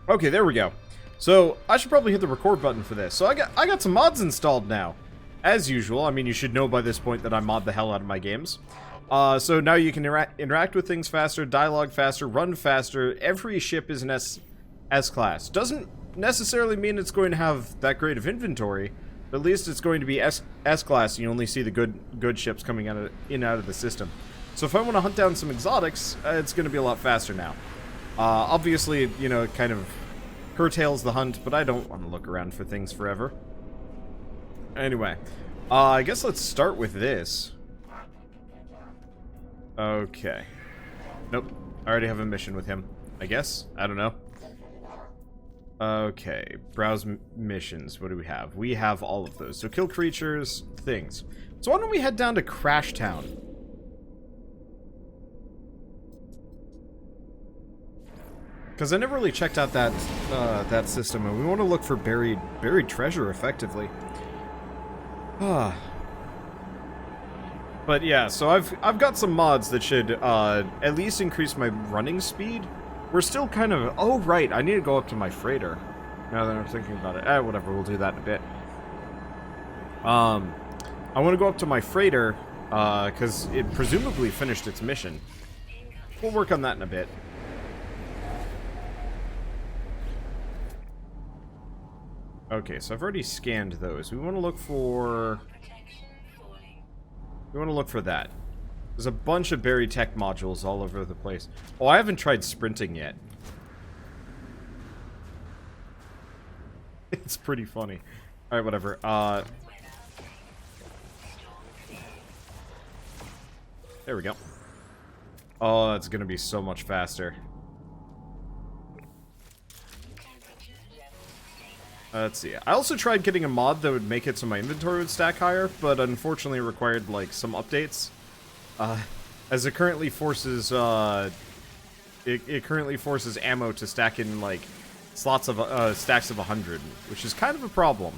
Okay, there we go. So, I should probably hit the record button for this. So, I got some mods installed now. As usual, I mean, you should know by this point that I mod the hell out of my games. So now you can interact with things faster, dialogue faster, run faster. Every ship is an S-class. Doesn't necessarily mean it's going to have that great of inventory, but at least it's going to be S-class, and you only see the good ships coming in and out of the system. So if I want to hunt down some exotics, it's going to be a lot faster now. Obviously, you know, it kind of curtails the hunt, but I don't want to look around for things forever. Anyway, I guess let's start with this. Okay. Nope. I already have a mission with him, I guess. I don't know. Okay. Browse missions. What do we have? We have all of those. So kill creatures, things. So why don't we head down to Crash Town? Because I never really checked out that system, and we want to look for buried treasure, effectively. But yeah, so I've got some mods that should at least increase my running speed. We're still kind of... Oh, right, I need to go up to my freighter. Now that I'm thinking about it. Whatever, we'll do that in a bit. I want to go up to my freighter, because it presumably finished its mission. We'll work on that in a bit. Okay, so I've already scanned those. We want to look for... We want to look for that. There's a bunch of buried tech modules all over the place. Oh, I haven't tried sprinting yet. It's pretty funny. Alright, whatever. There we go. Oh, that's gonna be so much faster. Let's see. I also tried getting a mod that would make it so my inventory would stack higher, but unfortunately it required, like, some updates. As it currently forces, it currently forces ammo to stack in, like, slots of, stacks of 100, which is kind of a problem.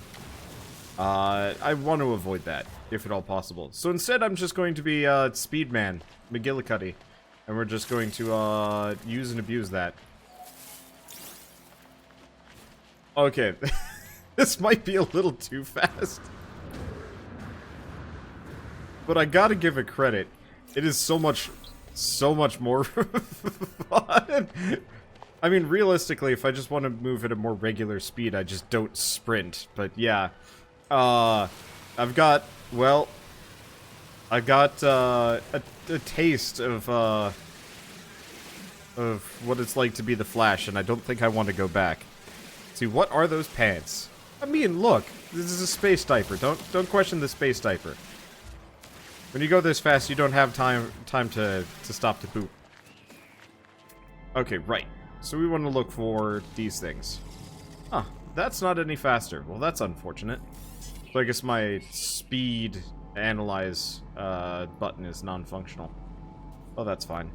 I want to avoid that, if at all possible. So instead I'm just going to be, Speedman, McGillicuddy, and we're just going to, use and abuse that. Okay, this might be a little too fast. But I gotta give it credit. It is so much more fun. I mean, realistically, if I just want to move at a more regular speed, I just don't sprint. But yeah, I've got, well, I got a taste of what it's like to be the Flash, and I don't think I want to go back. See, what are those pants? I mean, look, this is a space diaper. Don't question the space diaper. When you go this fast, you don't have time to stop to poop. Okay, right. So we want to look for these things. Huh, that's not any faster. Well, that's unfortunate. So I guess my speed analyze button is non-functional. Oh, that's fine.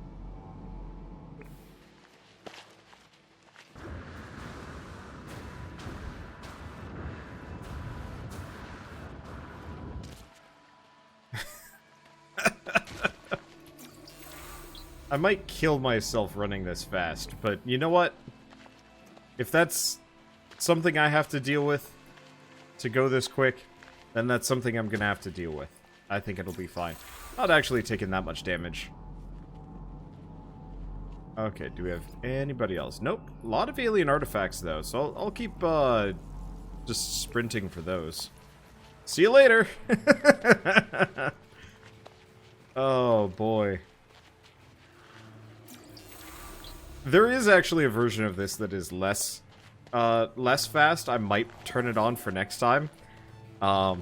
I might kill myself running this fast, but you know what? If that's something I have to deal with to go this quick, then that's something I'm gonna have to deal with. I think it'll be fine. Not actually taking that much damage. Okay, do we have anybody else? Nope. A lot of alien artifacts, though, so I'll keep, just sprinting for those. See you later! Oh, boy. There is actually a version of this that is less fast. I might turn it on for next time. But,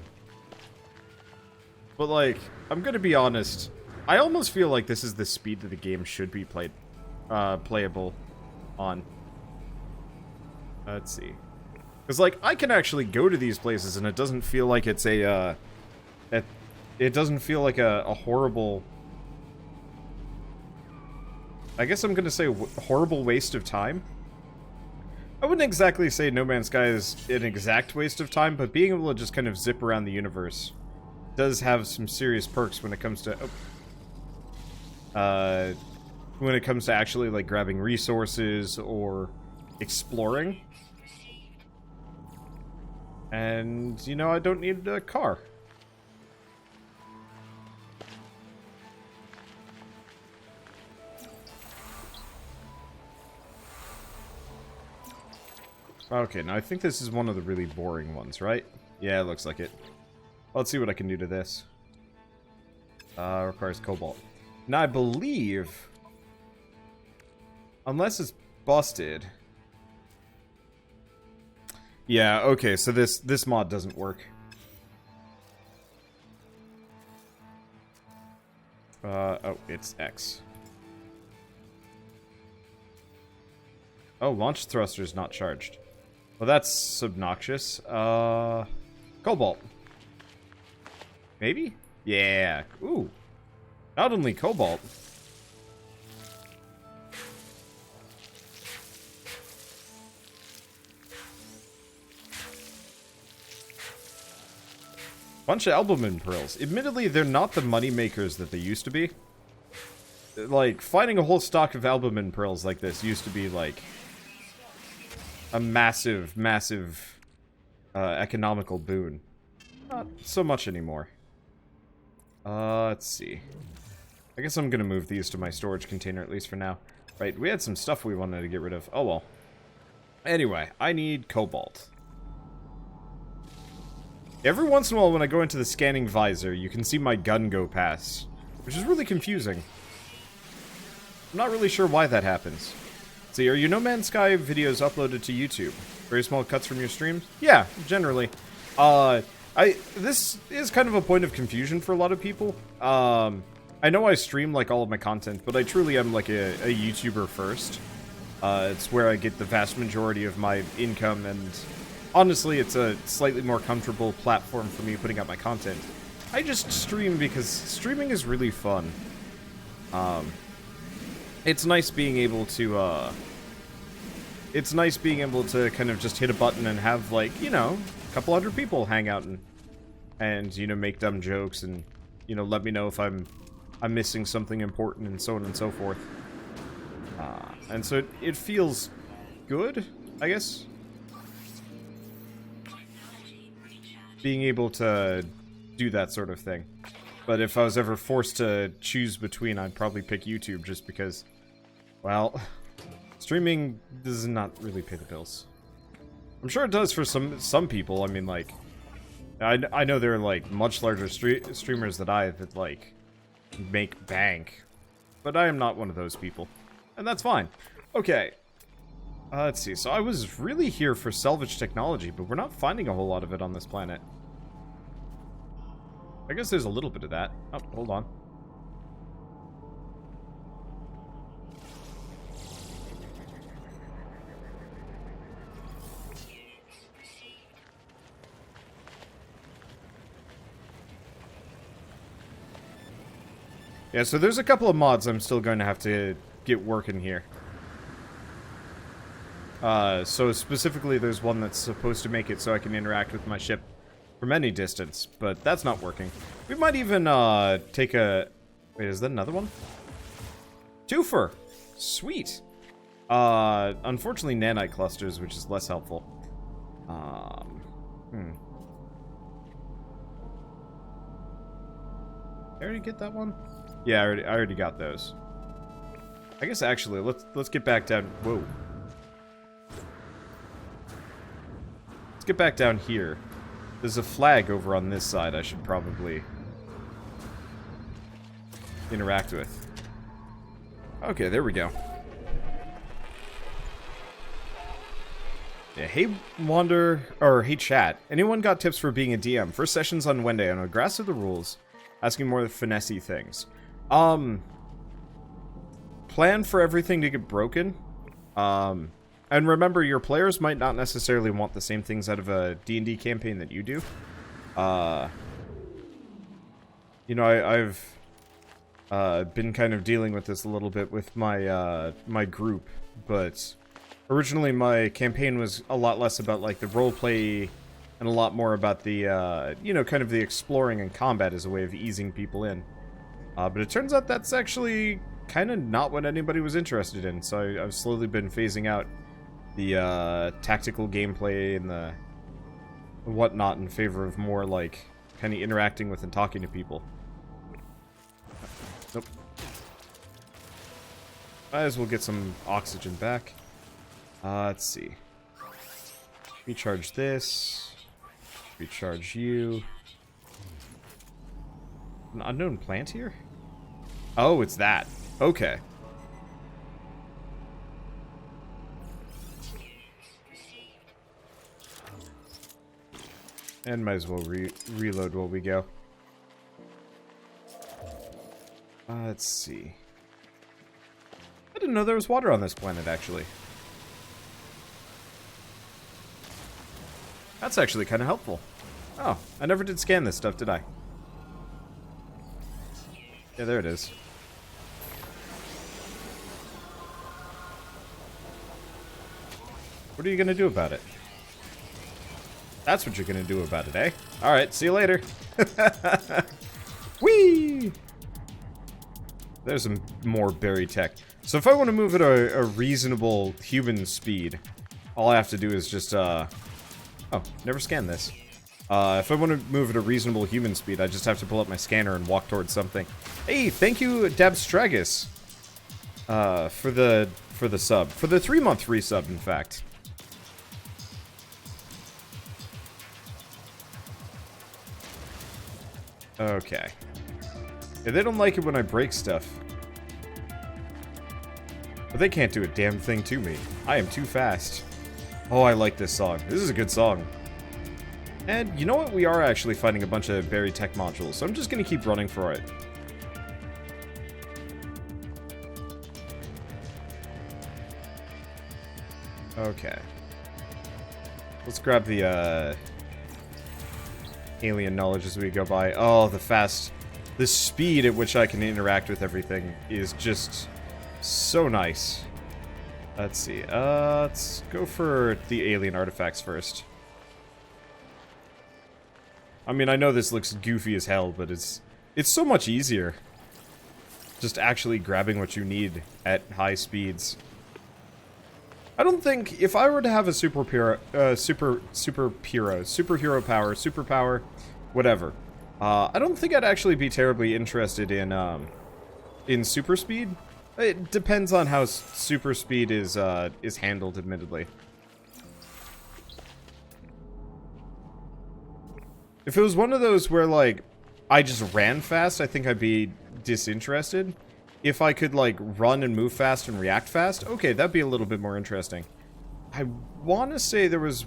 like, I'm gonna be honest. I almost feel like this is the speed that the game should be playable on. Let's see. Because, like, I can actually go to these places and it doesn't feel like it's a, it doesn't feel like a horrible... I guess I'm gonna say horrible waste of time. I wouldn't exactly say No Man's Sky is an exact waste of time, but being able to just kind of zip around the universe does have some serious perks when it comes to... when it comes to actually, like, grabbing resources or exploring. And, you know, I don't need a car. Okay, now I think this is one of the really boring ones, right? Yeah, it looks like it. Let's see what I can do to this. Requires cobalt. Now, I believe... Unless it's busted... Yeah, okay, so this mod doesn't work. Oh, it's X. Oh, launch thruster is not charged. Well, that's obnoxious. Cobalt. Maybe? Yeah. Ooh. Not only cobalt. Bunch of albumin pearls. Admittedly, they're not the money makers that they used to be. Like, finding a whole stock of albumin pearls like this used to be, like, a massive, massive economical boon. Not so much anymore. Let's see. I guess I'm gonna move these to my storage container, at least for now. Right, we had some stuff we wanted to get rid of. Oh, well. Anyway, I need cobalt. Every once in a while when I go into the scanning visor, you can see my gun go past, which is really confusing. I'm not really sure why that happens. See, are your No Man's Sky videos uploaded to YouTube? Very small cuts from your streams? Yeah, generally. This is kind of a point of confusion for a lot of people. I know I stream, like, all of my content, but I truly am, like, a YouTuber first. It's where I get the vast majority of my income, and honestly, it's a slightly more comfortable platform for me putting out my content. I just stream because streaming is really fun. It's nice being able to, it's nice being able to kind of just hit a button and have, like, you know, a couple hundred people hang out and you know, make dumb jokes and, you know, let me know if I'm missing something important and so on and so forth. And so it feels good, I guess. Being able to do that sort of thing. But if I was ever forced to choose between, I'd probably pick YouTube just because, well, streaming does not really pay the bills. I'm sure it does for some people. I mean, like, I know there are, like, much larger streamers than I that, like, make bank. But I am not one of those people. And that's fine. Okay. Let's see. So I was really here for salvage technology, but we're not finding a whole lot of it on this planet. I guess there's a little bit of that. Oh, hold on. Yeah, so there's a couple of mods I'm still going to have to get working here. So specifically there's one that's supposed to make it so I can interact with my ship from any distance, but that's not working. We might even, take a... Wait, is that another one? Twofer! Sweet! Unfortunately nanite clusters, which is less helpful. Did I already get that one? Yeah, I already got those. I guess actually, let's get back down. Whoa. Let's get back down here. There's a flag over on this side I should probably interact with. Okay, there we go. Yeah, hey hey chat. Anyone got tips for being a DM? First sessions on Wednesday on a grasp of the rules. Asking more finessey things. Plan for everything to get broken. And remember, your players might not necessarily want the same things out of a D&D campaign that you do. You know, I've been kind of dealing with this a little bit with my my group, but originally my campaign was a lot less about like the roleplay and a lot more about the you know, kind of the exploring and combat as a way of easing people in. But it turns out that's actually kind of not what anybody was interested in, so I've slowly been phasing out the tactical gameplay and the whatnot in favor of more like kind of interacting with and talking to people. Nope. Might as well get some oxygen back. Let's see. Recharge this. Recharge you. An unknown plant here? Oh, it's that. Okay. And might as well reload while we go. Let's see. I didn't know there was water on this planet, actually. That's actually kind of helpful. Oh, I never did scan this stuff, did I? Yeah, there it is. What are you gonna do about it? That's what you're gonna do about it, eh? Alright, see you later. Whee! There's some more berry tech. So if I want to move at a reasonable human speed, all I have to do is just, oh, never scanned this. If I want to move at a reasonable human speed, I just have to pull up my scanner and walk towards something. Hey, thank you, Dabstragus, for the sub. For the 3-month resub, in fact. Okay. Yeah, they don't like it when I break stuff. But they can't do a damn thing to me. I am too fast. Oh, I like this song. This is a good song. And you know what? We are actually finding a bunch of berry tech modules, so I'm just gonna keep running for it. Okay. Let's grab the, alien knowledge as we go by. Oh, the speed at which I can interact with everything is just so nice. Let's see. Let's go for the alien artifacts first. I mean, I know this looks goofy as hell, but it's so much easier. Just actually grabbing what you need at high speeds. I don't think, if I were to have a superhero power, whatever, I don't think I'd actually be terribly interested in super speed. It depends on how super speed is handled, admittedly. If it was one of those where, like, I just ran fast, I think I'd be disinterested. If I could, like, run and move fast and react fast, okay, that'd be a little bit more interesting. I want to say there was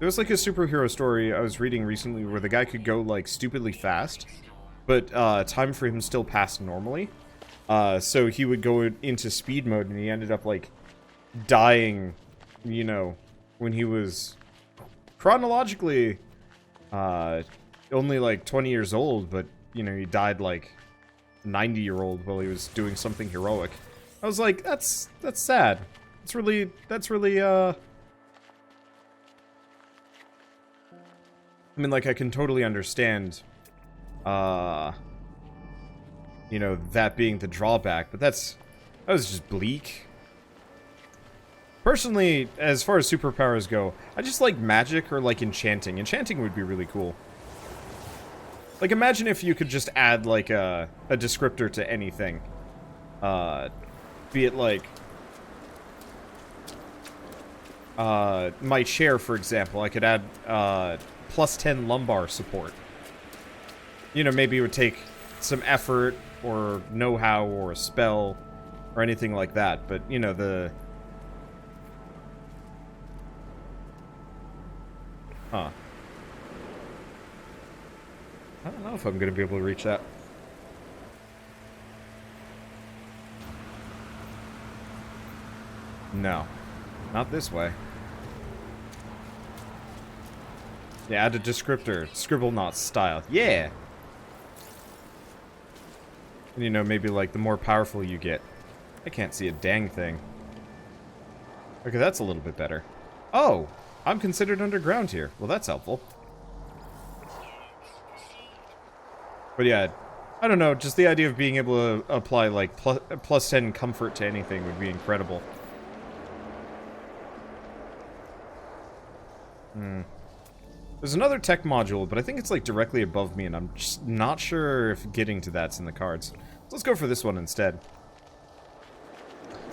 like a superhero story I was reading recently where the guy could go, like, stupidly fast, but time for him still passed normally. So he would go into speed mode and he ended up, like, dying, you know, when he was chronologically only, like, 20 years old, but, you know, he died, like, 90-year-old while he was doing something heroic. I was like, that's sad. That's really, I mean, like, I can totally understand, you know, that being the drawback, but that was just bleak. Personally, as far as superpowers go, I just like magic or, like, enchanting. Enchanting would be really cool. Like, imagine if you could just add, like, a descriptor to anything. Be it, like, my chair, for example. I could add, plus 10 lumbar support. You know, maybe it would take some effort, or know-how, or a spell, or anything like that. But, you know, Huh. I don't know if I'm going to be able to reach that. No. Not this way. Yeah, add a descriptor. Scribble not style. Yeah! And, you know, maybe, like, the more powerful you get. I can't see a dang thing. Okay, that's a little bit better. Oh! I'm considered underground here. Well, that's helpful. But yeah, I don't know, just the idea of being able to apply, like, plus 10 comfort to anything would be incredible. There's another tech module, but I think it's like directly above me, and I'm just not sure if getting to that's in the cards. So let's go for this one instead.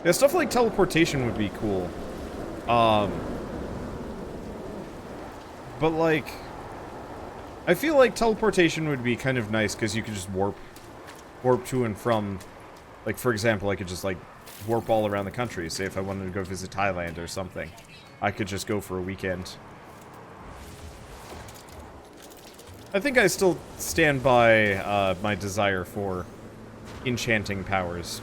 Yeah, stuff like teleportation would be cool. But like, I feel like teleportation would be kind of nice because you could just warp to and from. Like, for example, I could just like warp all around the country. Say if I wanted to go visit Thailand or something, I could just go for a weekend. I think I still stand by my desire for enchanting powers.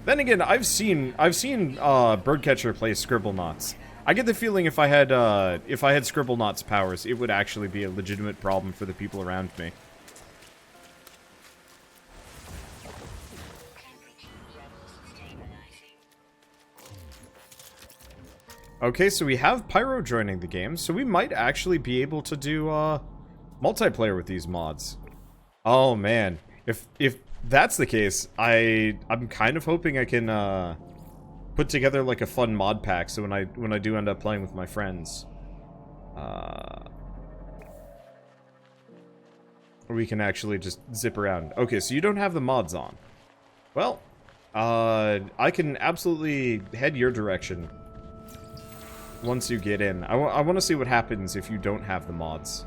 Then again, I've seen Birdcatcher play Scribblenauts. I get the feeling if I had Scribblenauts powers, it would actually be a legitimate problem for the people around me. Okay, so we have Pyro joining the game, so we might actually be able to do multiplayer with these mods. Oh man, if that's the case, I'm kind of hoping I can put together like a fun mod pack, so when I do end up playing with my friends, we can actually just zip around. Okay, so you don't have the mods on. Well, I can absolutely head your direction. Once you get in. I want to see what happens if you don't have the mods.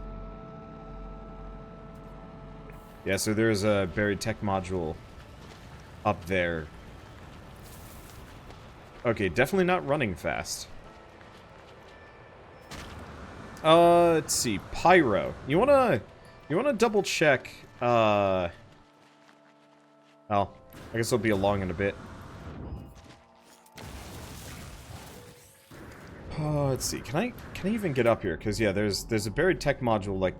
Yeah, so there's a buried tech module up there. Okay, definitely not running fast. Let's see. Pyro. You wanna double check, well, I guess I'll be along in a bit. Let's see. Can I even get up here? Because yeah, there's a buried tech module like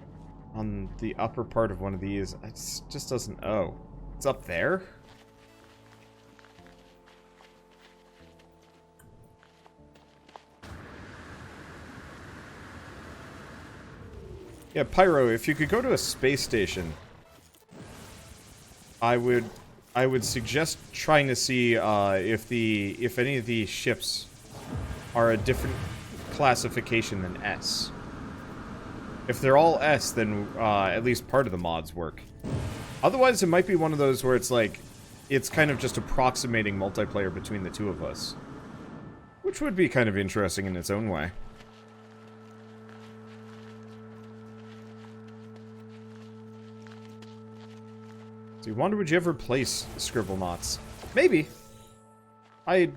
on the upper part of one of these. It just doesn't. Oh, it's up there. Yeah, Pyro. If you could go to a space station, I would suggest trying to see if any of these ships are a different classification than S. If they're all S, then at least part of the mods work. Otherwise, it might be one of those where it's like, it's kind of just approximating multiplayer between the two of us. Which would be kind of interesting in its own way. So you wonder, would you ever play Scribblenauts? Maybe. I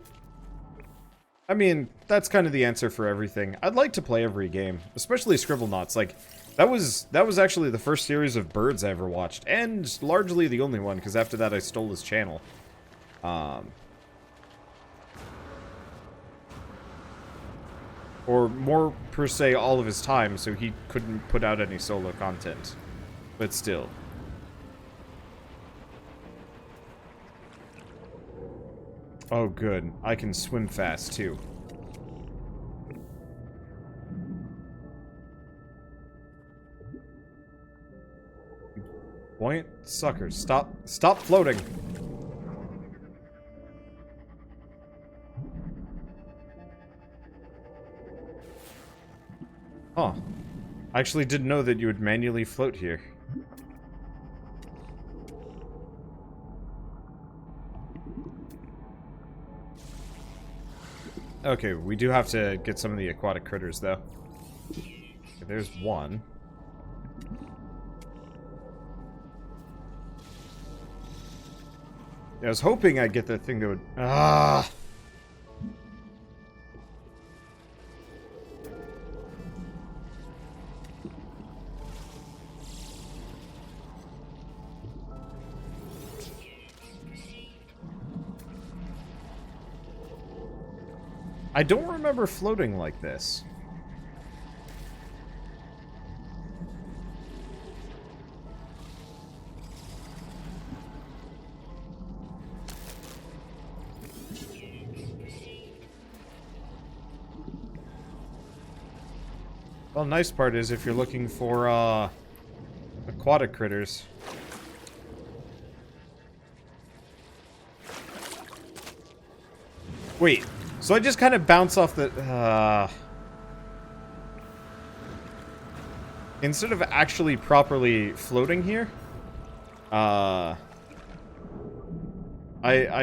mean, that's kind of the answer for everything. I'd like to play every game, especially Scribblenauts. Like, that was actually the first series of birds I ever watched, and largely the only one, because after that I stole his channel. Or more per se, all of his time, so he couldn't put out any solo content. But still. Oh, good. I can swim fast, too. Buoyant suckers. Stop floating. Huh. I actually didn't know that you would manually float here. Okay, we do have to get some of the aquatic critters, though. Okay, there's one. Yeah, I was hoping I'd get that thing that would... Ah! I don't remember floating like this. Well, nice part is if you're looking for aquatic critters. Wait. So I just kind of bounce off the... instead of actually properly floating here, I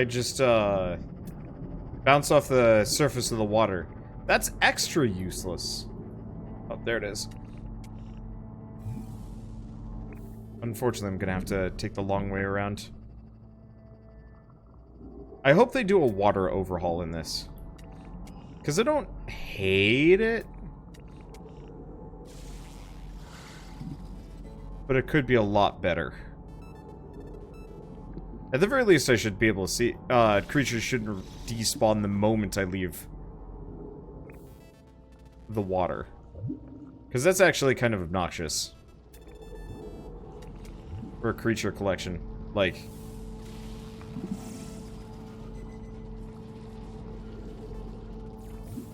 just, bounce off the surface of the water. That's extra useless. Oh, there it is. Unfortunately, I'm gonna have to take the long way around. I hope they do a water overhaul in this. Because I don't hate it. But it could be a lot better. At the very least, I should be able to see... creatures shouldn't despawn the moment I leave the water. Because that's actually kind of obnoxious. For a creature collection. Like...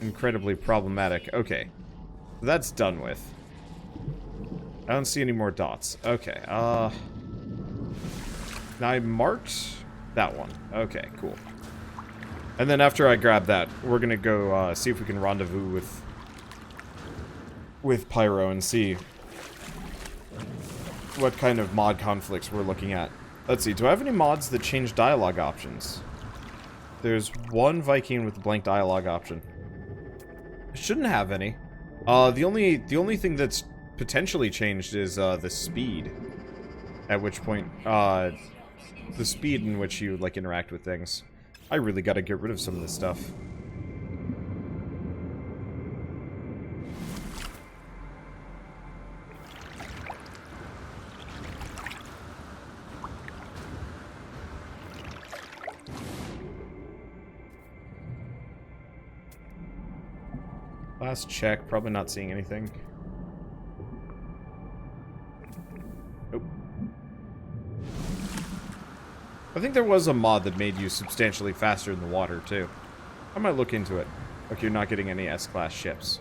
incredibly problematic. Okay. That's done with. I don't see any more dots. Okay, now I marked that one. Okay, cool. And then after I grab that, we're gonna go, see if we can rendezvous with Pyro and see what kind of mod conflicts we're looking at. Let's see, do I have any mods that change dialogue options? There's one Viking with a blank dialogue option. I shouldn't have any. The only thing that's potentially changed is the speed. At which point, the speed in which you like interact with things. I really got to get rid of some of this stuff. Last check, probably not seeing anything. Nope. I think there was a mod that made you substantially faster in the water, too. I might look into it. Like you're not getting any S-class ships.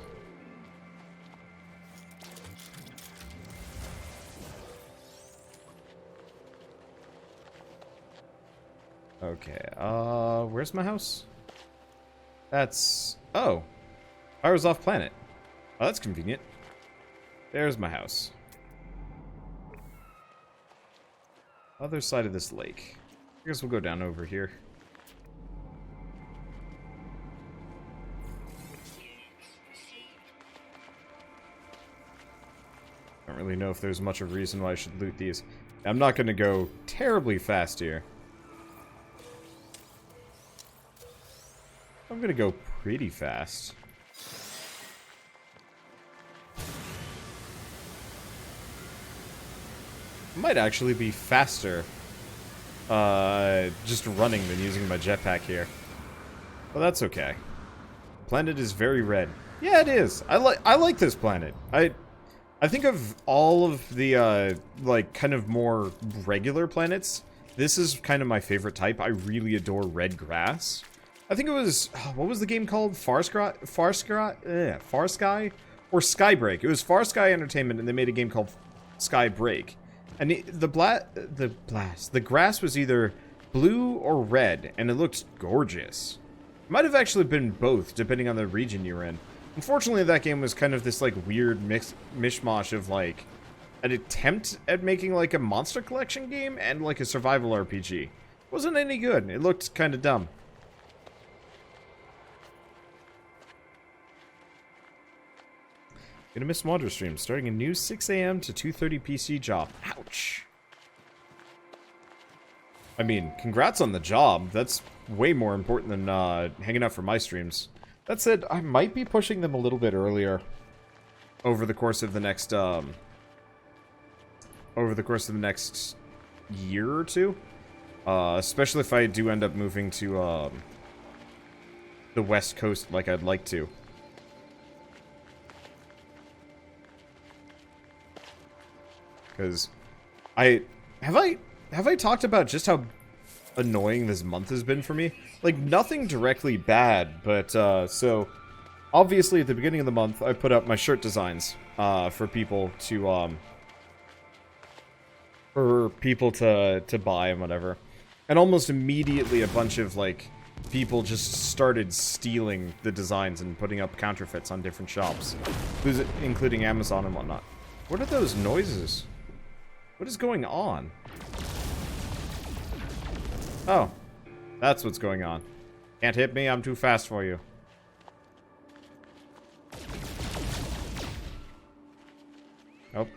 Okay, where's my house? That's... oh. I was off planet. Oh, that's convenient. There's my house. Other side of this lake. I guess we'll go down over here. I don't really know if there's much of a reason why I should loot these. I'm not going to go terribly fast here. I'm going to go pretty fast. Might actually be faster just running than using my jetpack here. Well, that's okay. Planet is very red. Yeah, it is. I like this planet. I think of all of the like kind of more regular planets, this is kind of my favorite type. I really adore red grass. I think it was, what was the game called? Farsky or Skybreak. It was Farsky Entertainment, and they made a game called Skybreak. And the grass was either blue or red, and it looked gorgeous. It might have actually been both, depending on the region you're in. Unfortunately, that game was kind of this, like, weird mishmash of, like, an attempt at making, like, a monster collection game and, like, a survival RPG. Wasn't any good. It looked kind of dumb. Gonna miss Wander stream, starting a new 6 a.m. to 2:30 PC job. Ouch. I mean, congrats on the job. That's way more important than hanging out for my streams. That said, I might be pushing them a little bit earlier over the course of the next year or two. Especially if I do end up moving to the West Coast like I'd like to. Because have I talked about just how annoying this month has been for me? Like, nothing directly bad, but so obviously at the beginning of the month I put up my shirt designs for people to buy and whatever. And almost immediately a bunch of like people just started stealing the designs and putting up counterfeits on different shops, including Amazon and whatnot. What are those noises? What is going on? Oh. That's what's going on. Can't hit me, I'm too fast for you. Nope.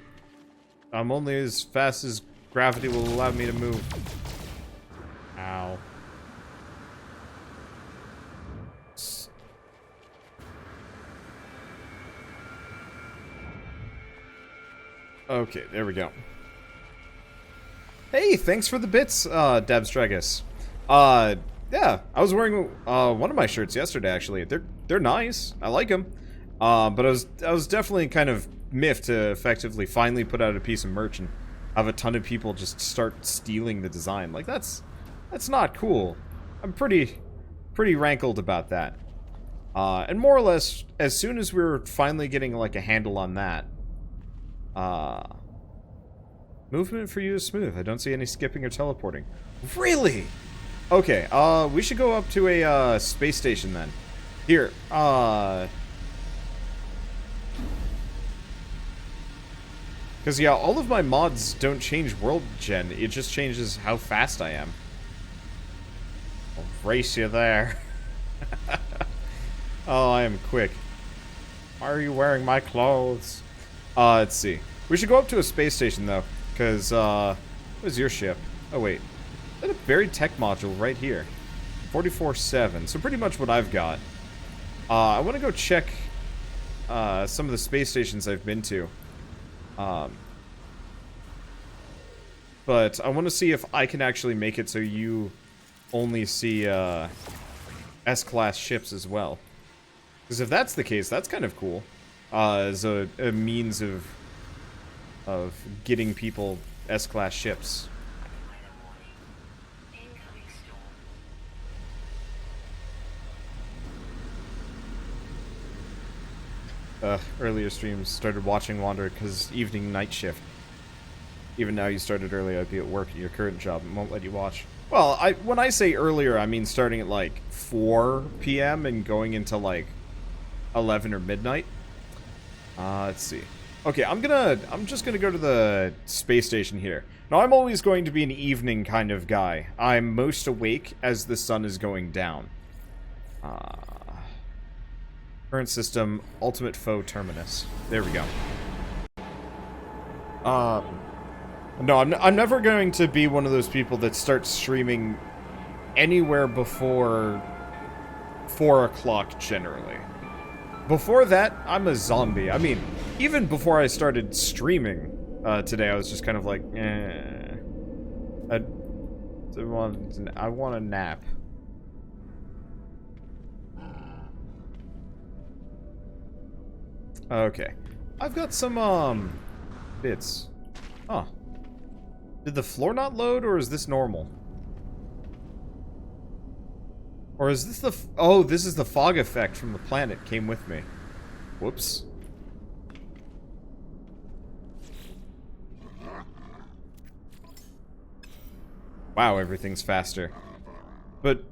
I'm only as fast as gravity will allow me to move. Ow. Okay, there we go. Hey, thanks for the bits, Dabstragus. Yeah, I was wearing one of my shirts yesterday. Actually, they're nice. I like them. But I was definitely kind of miffed to effectively finally put out a piece of merch and have a ton of people just start stealing the design. Like that's not cool. I'm pretty rankled about that. And more or less, as soon as we were finally getting like a handle on that, movement for you is smooth. I don't see any skipping or teleporting. Really? Okay, we should go up to a, space station then. Here, because, yeah, all of my mods don't change world gen. It just changes how fast I am. I'll race you there. Oh, I am quick. Why are you wearing my clothes? Let's see. We should go up to a space station, though. Because, what is your ship? Oh, wait. Is that a buried tech module right here? 44-7. So pretty much what I've got. I want to go check some of the space stations I've been to. But I want to see if I can actually make it so you only see S-class ships as well. Because if that's the case, that's kind of cool. As a means of getting people S-class ships. Earlier streams started watching Wander because evening night shift. Even now you started early, I'd be at work at your current job and won't let you watch. Well, when I say earlier, I mean starting at like 4 p.m. and going into like 11 or midnight. Let's see. Okay, I'm just gonna go to the space station here. Now, I'm always going to be an evening kind of guy. I'm most awake as the sun is going down. Current system, ultimate foe terminus. There we go. No, I'm never going to be one of those people that starts streaming anywhere before 4 o'clock generally. Before that, I'm a zombie. I mean, even before I started streaming today, I was just kind of like, I want a nap. Okay. I've got some, bits. Huh. Did the floor not load, or is this normal? Or is this the... Oh, this is the fog effect from the planet came with me. Whoops. Wow, everything's faster. But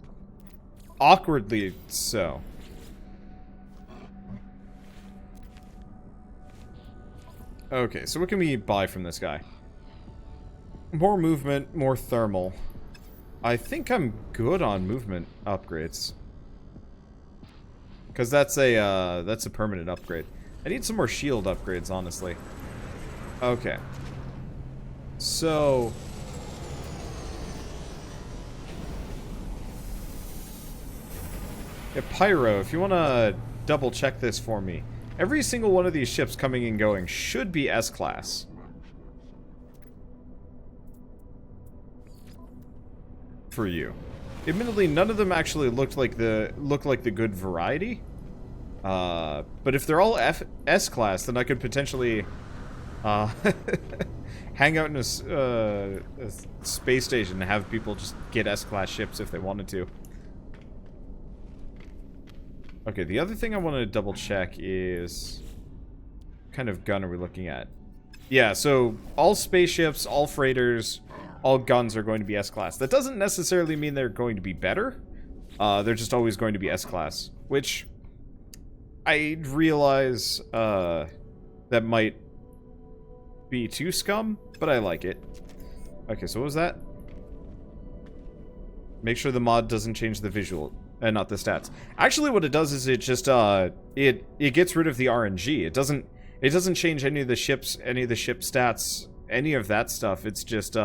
awkwardly so. Okay, so what can we buy from this guy? More movement, more thermal. I think I'm good on movement upgrades. Because that's a permanent upgrade. I need some more shield upgrades, honestly. Okay. So... yeah, Pyro, if you want to double check this for me. Every single one of these ships coming and going should be S-class. For you. Admittedly, none of them actually look like the good variety. But if they're all S-class, then I could potentially hang out in a space station and have people just get S-class ships if they wanted to. Okay, the other thing I want to double check is... what kind of gun are we looking at? Yeah, so all spaceships, all freighters, all guns are going to be S-class. That doesn't necessarily mean they're going to be better. They're just always going to be S-class. Which, I realize, that might be too scum, but I like it. Okay, so what was that? Make sure the mod doesn't change the visual, and not the stats. Actually, what it does is it just it gets rid of the RNG. It doesn't change any of the ship stats, any of that stuff. It's just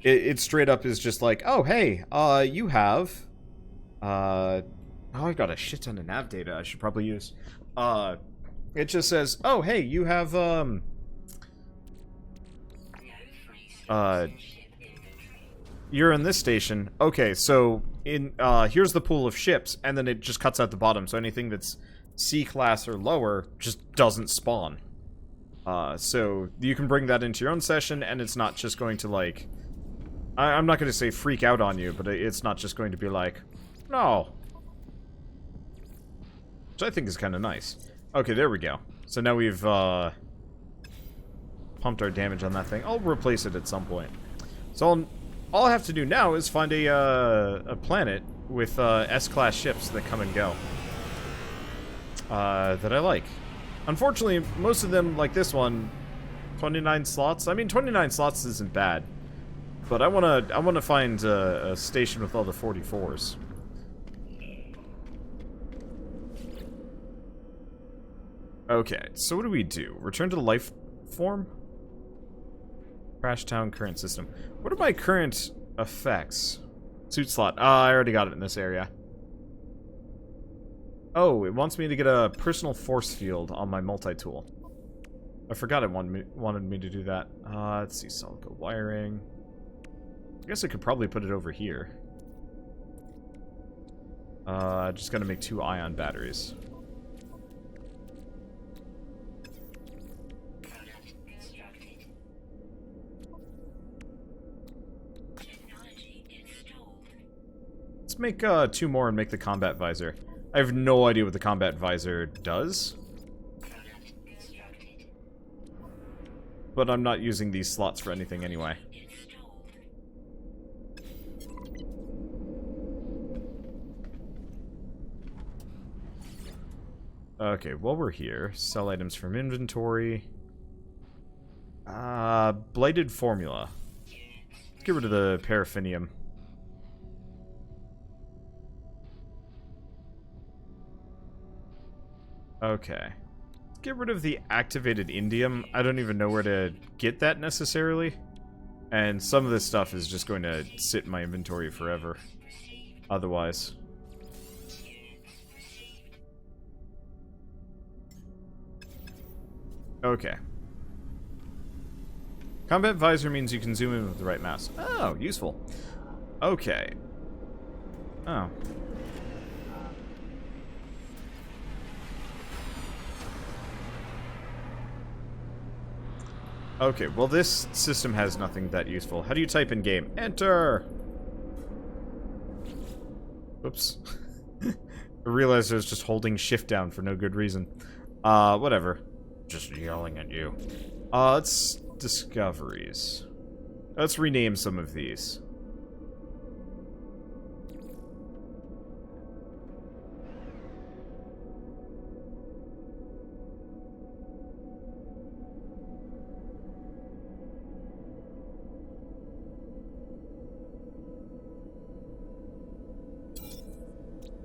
it straight up is just like, oh hey, you have oh, I've got a shit ton of nav data I should probably use. It just says, oh hey, you have you're in this station. Okay, so in here's the pool of ships, and then it just cuts out the bottom, so anything that's C class or lower just doesn't spawn. So you can bring that into your own session, and it's not just going to, like, I'm not going to say freak out on you, but it's not just going to be like, no. Which I think is kind of nice. Okay, there we go. So now we've pumped our damage on that thing. I'll replace it at some point. So all I have to do now is find a planet with S-class ships that come and go. That I like. Unfortunately, most of them, like this one, 29 slots. I mean, 29 slots isn't bad, but I wanna find a station with all the 44s. Okay, so what do we do? Return to life form? Crash town current system. What are my current effects? Suit slot. I already got it in this area. Oh, it wants me to get a personal force field on my multi-tool. I forgot it wanted me to do that. Let's see, solid gold wiring. I guess I could probably put it over here. Just gotta make 2 ion batteries. Let's make 2 more and make the combat visor. I have no idea what the combat visor does. But I'm not using these slots for anything anyway. Okay, while we're here, sell items from inventory. Blighted formula. Let's get rid of the paraffinium. Okay. Get rid of the activated indium. I don't even know where to get that necessarily. And some of this stuff is just going to sit in my inventory forever. Otherwise. Okay. Combat visor means you can zoom in with the right mouse. Oh, useful. Okay. Oh. Okay, well this system has nothing that useful. How do you type in game? Enter! Oops. I realized I was just holding shift down for no good reason. Whatever. Just yelling at you. Let's... discoveries. Let's rename some of these.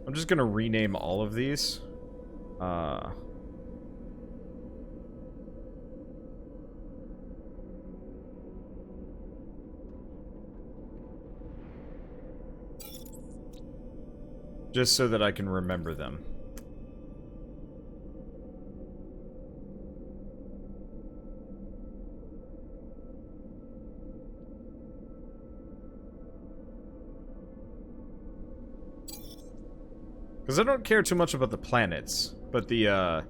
I'm just gonna rename all of these. Just so that I can remember them. Because I don't care too much about the planets, but the,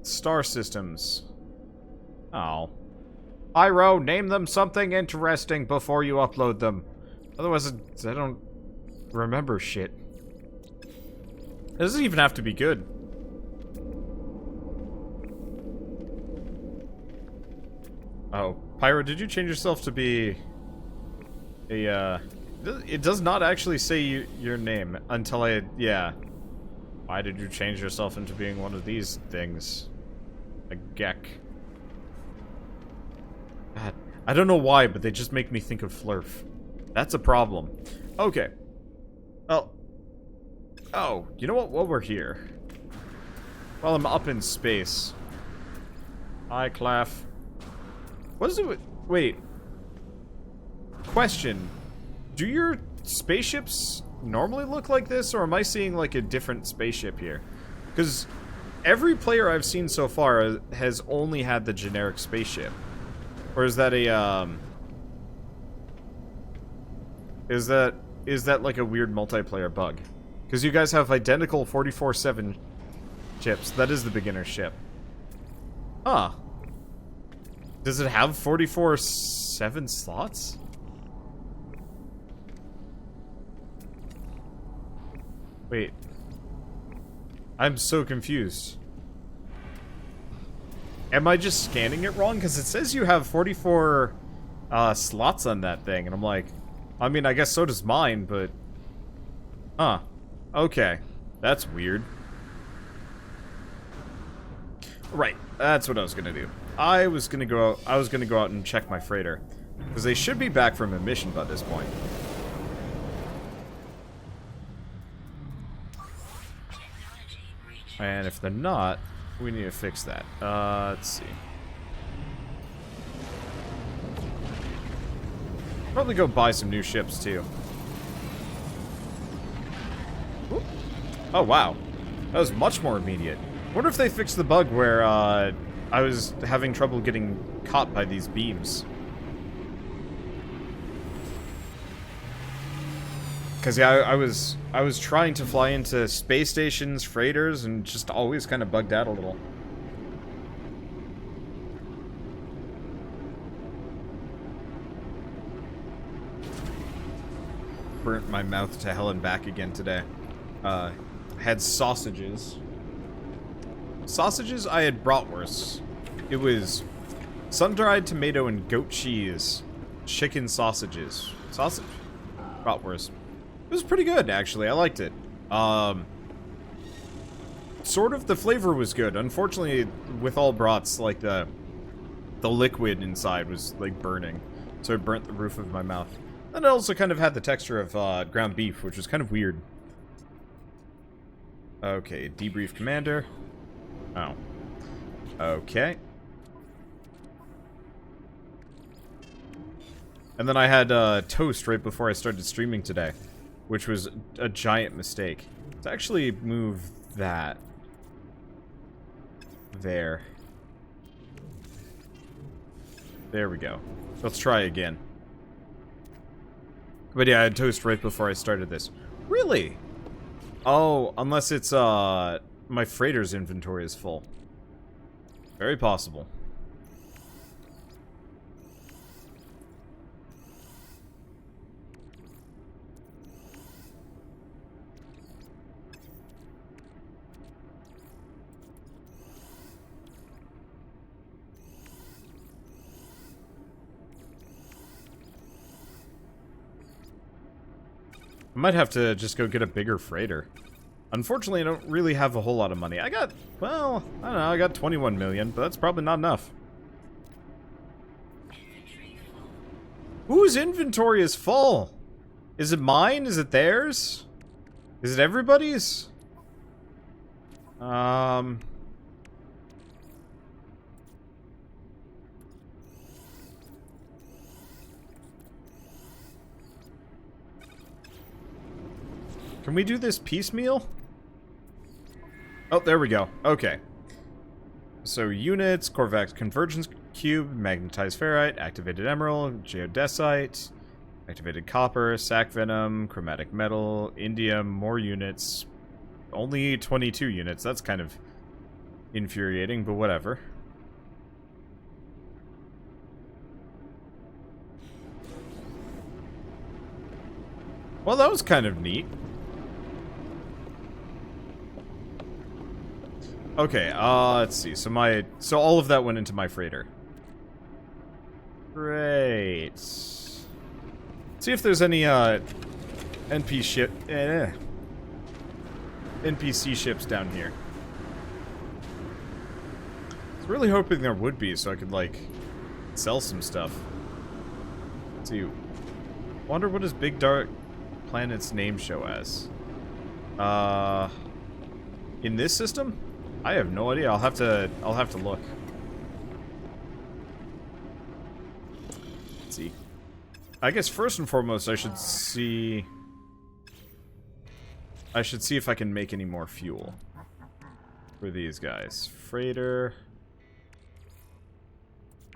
star systems. Oh. Pyro, name them something interesting before you upload them. Otherwise, I don't remember shit. It doesn't even have to be good. Oh. Pyro, did you change yourself to be a, It does not actually say your name until yeah. Why did you change yourself into being one of these things? A geck. God, I don't know why, but they just make me think of Flurf. That's a problem. Okay. Oh, you know what? While we're here. While I'm up in space. Hi, Claff. What is it with... Wait. Question. Do your spaceships normally look like this, or am I seeing, like, a different spaceship here? Because every player I've seen so far has only had the generic spaceship. Or is that a, Is that like a weird multiplayer bug? Because you guys have identical 44-7 chips. That is the beginner ship. Huh. Does it have 44-7 slots? Wait. I'm so confused. Am I just scanning it wrong? Because it says you have 44 slots on that thing. And I'm like, I mean, I guess so does mine, but... Huh. Okay. That's weird. Right. That's what I was gonna do. I was gonna go out and check my freighter. Because they should be back from a mission by this point. And if they're not, we need to fix that. Let's see. Probably go buy some new ships, too. Oop. Oh, wow. That was much more immediate. Wonder if they fixed the bug where, I was having trouble getting caught by these beams. Because, yeah, I was trying to fly into space stations, freighters, and just always kind of bugged out a little. Burnt my mouth to hell and back again today. Had sausages. Sausages, I had bratwursts. It was sun-dried tomato and goat cheese. Chicken sausages. Sausage? Bratwurst. It was pretty good, actually. I liked it. Sort of the flavor was good. Unfortunately, with all brats, like the liquid inside was like burning, so it burnt the roof of my mouth. And it also kind of had the texture of ground beef, which was kind of weird. Okay, debrief commander. Oh. Okay. And then I had toast right before I started streaming today, which was a giant mistake. Let's actually move that there. There we go. Let's try again. But yeah, I had toast right before I started this. Really? Oh, unless it's, my freighter's inventory is full. Very possible. I might have to just go get a bigger freighter. Unfortunately, I don't really have a whole lot of money. I got, well, I don't know, I got 21 million, but that's probably not enough. Whose inventory is full? Is it mine? Is it theirs? Is it everybody's? Can we do this piecemeal? Oh, there we go. Okay. So, units, Corvax Convergence Cube, Magnetized Ferrite, Activated Emerald, Geodesite, Activated Copper, Sac Venom, Chromatic Metal, Indium, more units. Only 22 units. That's kind of infuriating, but whatever. Well, that was kind of neat. Okay, let's see. So all of that went into my freighter. Great. See if there's any NP ship. NPC ships down here? I was really hoping there would be, so I could, like, sell some stuff. Let's see. Wonder what does Big Dark Planet's name show as? In this system? I have no idea. I'll have to look. Let's see. I guess first and foremost, I should see if I can make any more fuel for these guys. Freighter.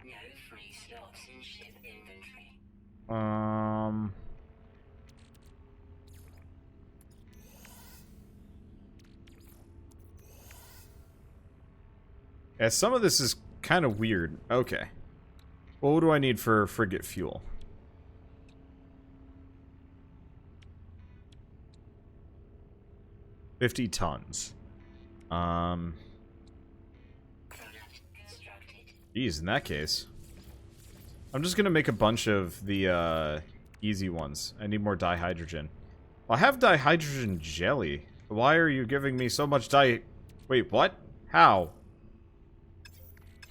No free slots in ship inventory. Yeah, some of this is kind of weird. Okay. Well, what do I need for frigate fuel? 50 tons. Geez, in that case. I'm just gonna make a bunch of the, easy ones. I need more dihydrogen. I have dihydrogen jelly. Why are you giving me so much Wait, what? How?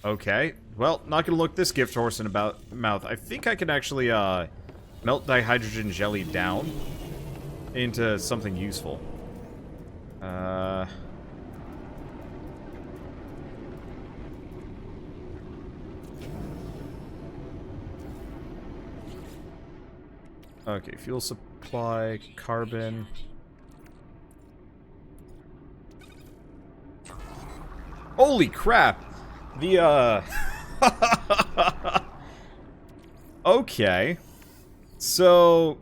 Okay. Well, not gonna look this gift horse in the mouth. I think I can actually, melt dihydrogen jelly down into something useful. Okay, fuel supply, carbon. Holy crap! The, okay. So,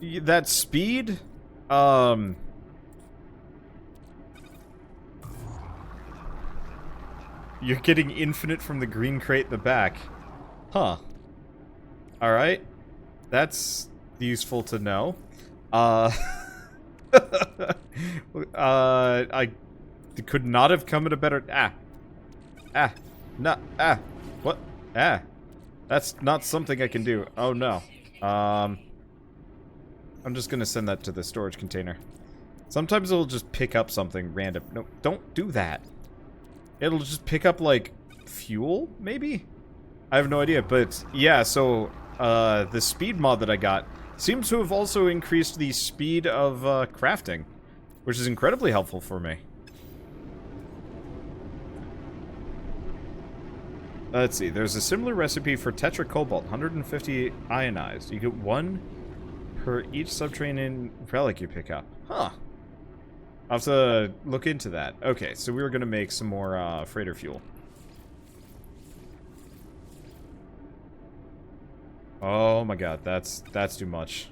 that speed, you're getting infinite from the green crate in the back. Huh. Alright. That's useful to know. I could not have come at a better... What? That's not something I can do. Oh, no. I'm just gonna send that to the storage container. Sometimes it'll just pick up something random. No, don't do that. It'll just pick up, like, fuel, maybe? I have no idea, but yeah, so, the speed mod that I got seems to have also increased the speed of, crafting, which is incredibly helpful for me. Let's see, there's a similar recipe for tetracobalt, 150 ionized. You get 1 per each subterranean relic you pick up. Huh. I'll have to look into that. Okay, so we were gonna make some more, freighter fuel. Oh my god, that's too much.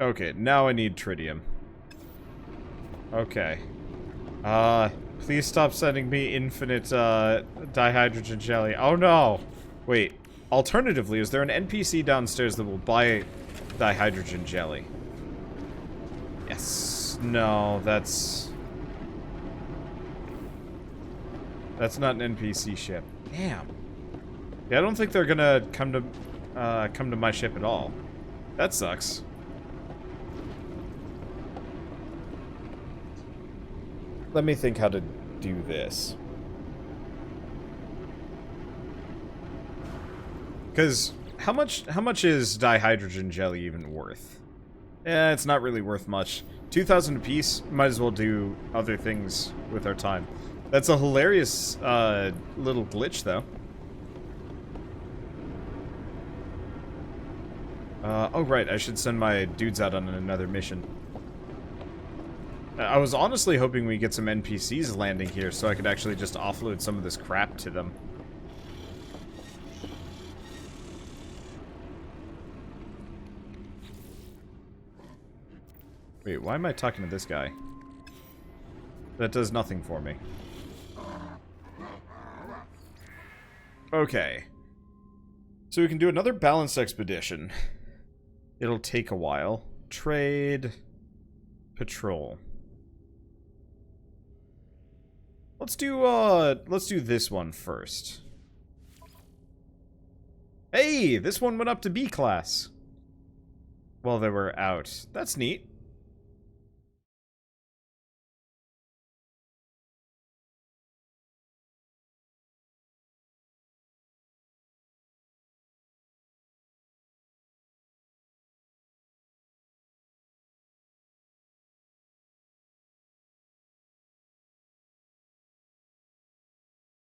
Okay, now I need tritium. Okay. Please stop sending me infinite, dihydrogen jelly. Oh no! Wait. Alternatively, is there an NPC downstairs that will buy dihydrogen jelly? Yes. No, that's not an NPC ship. Damn. Yeah, I don't think they're gonna come to my ship at all. That sucks. Let me think how to do this. Because how much is dihydrogen jelly even worth? Eh, it's not really worth much. 2,000 apiece, might as well do other things with our time. That's a hilarious little glitch, though. Oh right, I should send my dudes out on another mission. I was honestly hoping we get some NPCs landing here so I could actually just offload some of this crap to them. Wait, why am I talking to this guy? That does nothing for me. Okay. So we can do another balanced expedition. It'll take a while. Trade. Patrol. Let's do this one first. Hey, this one went up to B class. While they were out. That's neat.